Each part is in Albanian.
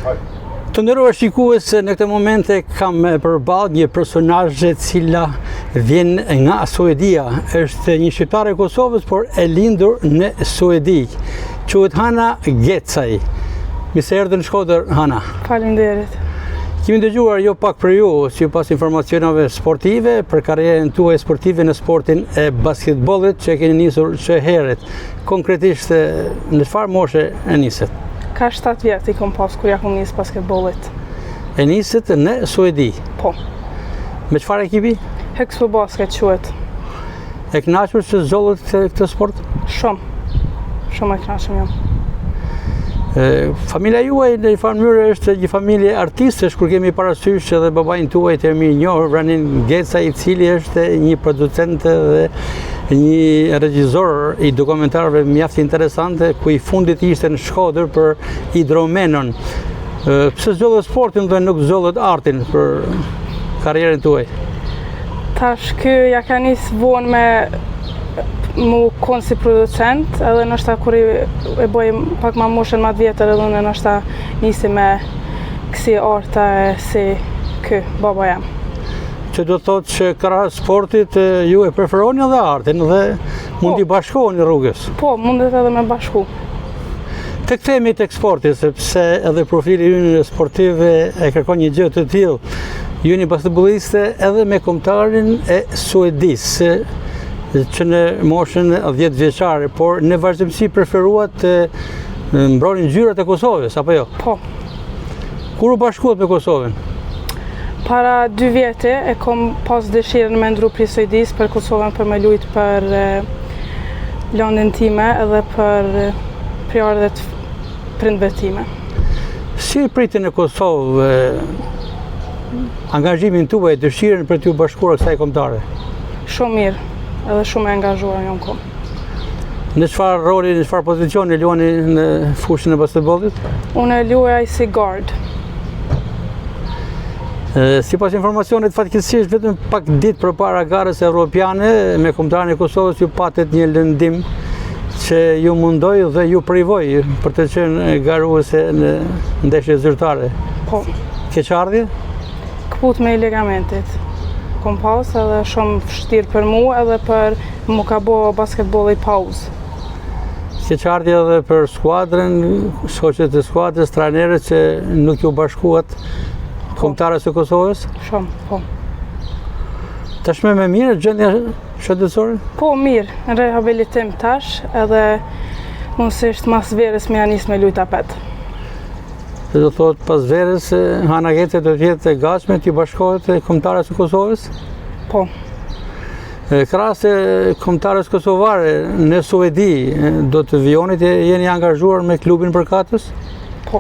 Të nderuar shikues, në këtë moment kam përballë një personazhe cila vjen nga Suedia. Është një shqiptare e Kosovës, por e lindur në Suedi. Quhet Hana Gecaj. Mirë se erdhën në Shkodër, Hana. Faleminderit. Kemi dëgjuar jo pak për ju, sipas informacioneve sportive, për karrierën tuaj sportive në sportin e basketbollit që keni nisur që herët. Konkretisht, në çfarë moshe e niset? Ka 7 vjet i kom pas kur ja kom nis basketbollit. E niset në Suedi? Po. Me çfarë ekipi? Hexpo Basket quhet. E kënaqur që zgjollet këtë sport? Shumë. Shumë e kënaqur jam. Familja juaj në një farë mënyrë është një familje artistësh, kur kemi parasysh edhe babain tuaj të mirë njohur, Ranin Gecaj, i cili është një producent dhe një regjisor i dokumentarëve mjaft interesante, ku i fundit ishte në Shkodër për hidromenon. Pse zgjollet sportin dhe nuk zgjollet artin për karrierën tuaj? Tash ky ja ka nis vonë me mu konë si producent, edhe nështë kur e boj pak ma moshën ma të vjetër, edhe unë nështë nisi me kësi arta e si kë, baba jam. Që do të thotë që krahas sportit ju e preferoni edhe artin dhe mund t'i bashkoheni rrugës? Po, mundet edhe me bashku. Tek themi tek sporti, sepse edhe profili ynë sportiv e kërkon një gjë të tillë. Ju një basketbolliste edhe me kombëtarin e Suedisë, që në moshën 10 vjeçare, por në vazhdimsi preferuat të mbronin ngjyrat e Kosovës, apo jo? Po. Kur u bashkuat me Kosovën? Para 2 vjete e kom pas dëshirën me ndru pri Suedis për Kosovën për me lujt për landin time edhe për priorit prindve time. Si pritin në Kosovë angazhimin tuaj, dëshirën për t'ju bashkuar kësaj kombëtare? Shumë mirë. Edhe shumë e angazhuar jam kom. Në çfarë roli, në çfarë pozicioni luani në fushën e basketbollit? Unë luaj si guard. Sipas informacionit, fatkeqësisht vetëm pak ditë përpara garës evropiane me kombëtarin e Kosovës ju patet një lëndim që ju mundoi dhe ju privoi për të qenë garuese në ndeshje zyrtare. Po. Keqardhje? Kaput me ligamentit. Kom pas edhe shumë vështirë për mu edhe për mu ka bo basketbolli pauzë. Keqardhje edhe për skuadrën, shoqet e skuadrës, trajnerët që nuk ju bashkuat kombëtarës e Kosovës? Shumë, po. Tashmë me mirë gjendja shëndetësore? Po, mirë, në rehabilitim tash edhe mundësisht mas verës me janis me lujt apet. Do thotë pas verës Hana Gecaj do të jetë e gatshme t'i bashkohet kombëtarës së Kosovës? Po. Krahas kombëtarës kosovare në Suedi, do të vijonit e jeni angazhuar me klubin përkatës? Po.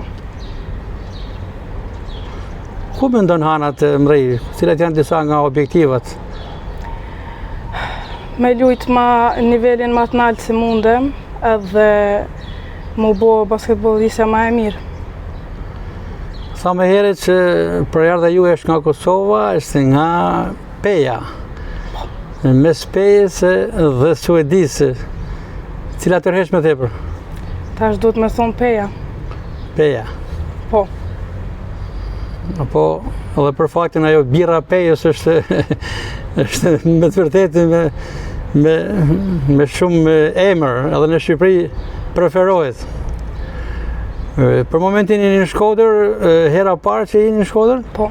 Ku mendon Hana të mrej? Cilat janë disa nga objektivat? Me lujt ma nivelin ma të naltë si mundem edhe mu bo basketbollisja ma e mirë. Sa më herët që përjardha ju është nga Kosova, është nga Peja. Mes Pejës dhe Suedisë, cila tërheq me tepër? Tash duhet me thonë Peja. Peja. Po. Apo edhe për faktin ajo birra Pejës është me të vërtetë me shumë emër, edhe në Shqipëri preferohet. Për momentin jeni në Shkodër, hera parë që jeni në Shkodër? Po.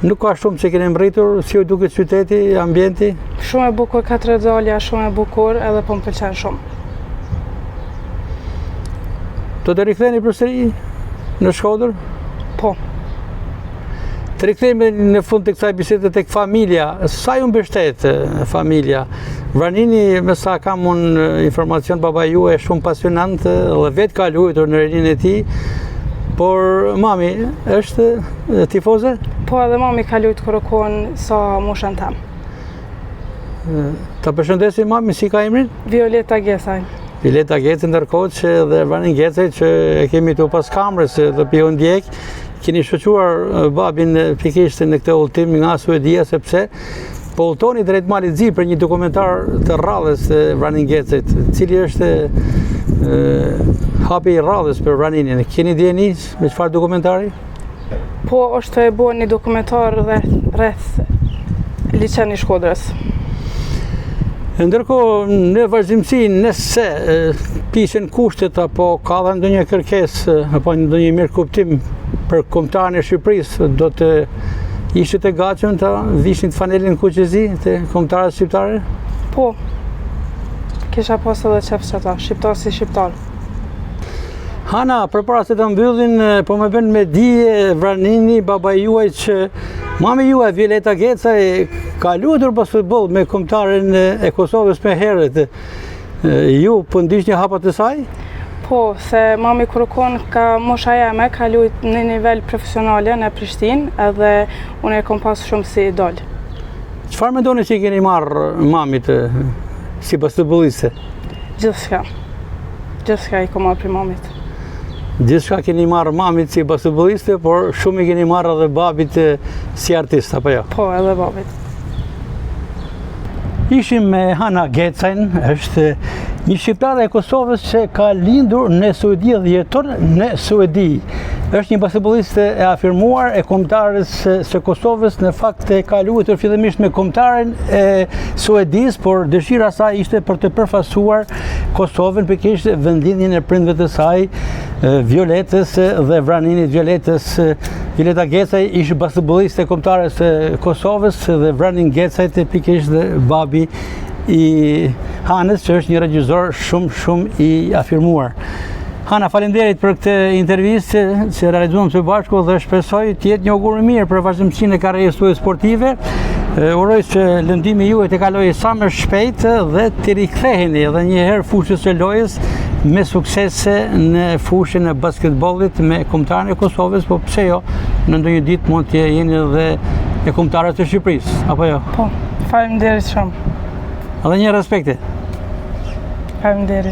Nuk ka shumë që keni mbritur, si u duket qyteti, ambienti? Shumë e bukur, ka Tredalja, shumë e bukur, edhe po më pëlqen shumë. Do të riktheheni përsëri në Shkodër? Po. Të rikthehemi në fund të kësaj bisede tek familja. Sa ju mbështet familja? Vranini, me sa kam unë informacion, baba ju e shumë pasionant dhe vetë ka luajtur në rinin e tij, por mami është tifoze? Po, edhe mami ka luajtur kur u kon sa moshën tam. Ta përshëndesim mami, si ka emrin? Violeta Gecaj. Violeta Gecaj, ndërkohë që dhe Ranin Gecaj që e kemi tu pas kamrës dhe pi u ndjek, keni shoqëruar babin pikërisht në këtë udhtim nga Suedia, sepse po udhtoni drejt Malit Zi për një dokumentar të rrallës të Ranin Gecajt, cili është hapi i radhës për Vraninin. Keni dijeni me çfarë dokumentari? Po, është e bën një dokumentar rreth liçeni i Shkodrës. Ndërkohë, në vazhdimsi, nëse pishen kushtet apo ka dhe ndonjë kërkesë apo ndonjë mirëkuptim për kombëtarin e Shqipërisë, do të ishit e gatshëm të vishin të fanelin kuqezi të kombëtarëve shqiptare? Po, kisha pas edhe qef që ta, shqiptar si shqiptar. Hana, përpara se të mbyllim, po më bën me dije Vranini, baba juaj, që mami juaj, Violeta Gecaj, ka luajtur pas futboll me kombëtarin e Kosovës me herët. Ju po ndiqni hapat e saj? Po, se mami kërkon ka mosha jeme, ka luajt në nivel profesionale në Prishtinë, edhe unë e kom pas shumë si idol. Çfarë mendoni që i keni marrë mamit si basketbolliste? Gjithçka. Gjithçka i kom marrë për mamit. Gjithçka keni marrë mamit si basketbolliste, por shumë i keni marrë edhe babit si artist, apo jo? Po, edhe babit. Ishim me Hana Gecajn, është një shqiptare e Kosovës që ka lindur në Suedi dhe jeton në Suedi. Është një basketbolliste e afirmuar e kombëtares së Kosovës, në fakt e ka luajtur fillimisht me kombëtaren e Suedis, por dëshira e saj ishte për të përfaqësuar Kosovën, pikërisht vendindjen e prindëve të saj, Violetës dhe Vraninit. Violeta Gecaj ishte basketbolliste kombëtare së Kosovës dhe Vranin Gecaj pikërisht dhe babi i Hanës, që është një regjisor shumë i afirmuar. Hana, faleminderit për këtë intervistë që realizuam së bashku dhe shpresoj të jetë një augur i mirë për vazhdimsinë e karrierës tuaj sportive. Uroj që lëndimi juaj të kalojë sa më shpejt dhe të riktheheni edhe një herë fushës së lojës me suksese në fushën e basketbollit me kombëtarin e Kosovës, po pse jo, në ndonjë ditë mund të jeni edhe e kombëtarët të Shqipërisë, apo jo? Po, faleminderit shumë. Edhe një respekte. Faleminderit.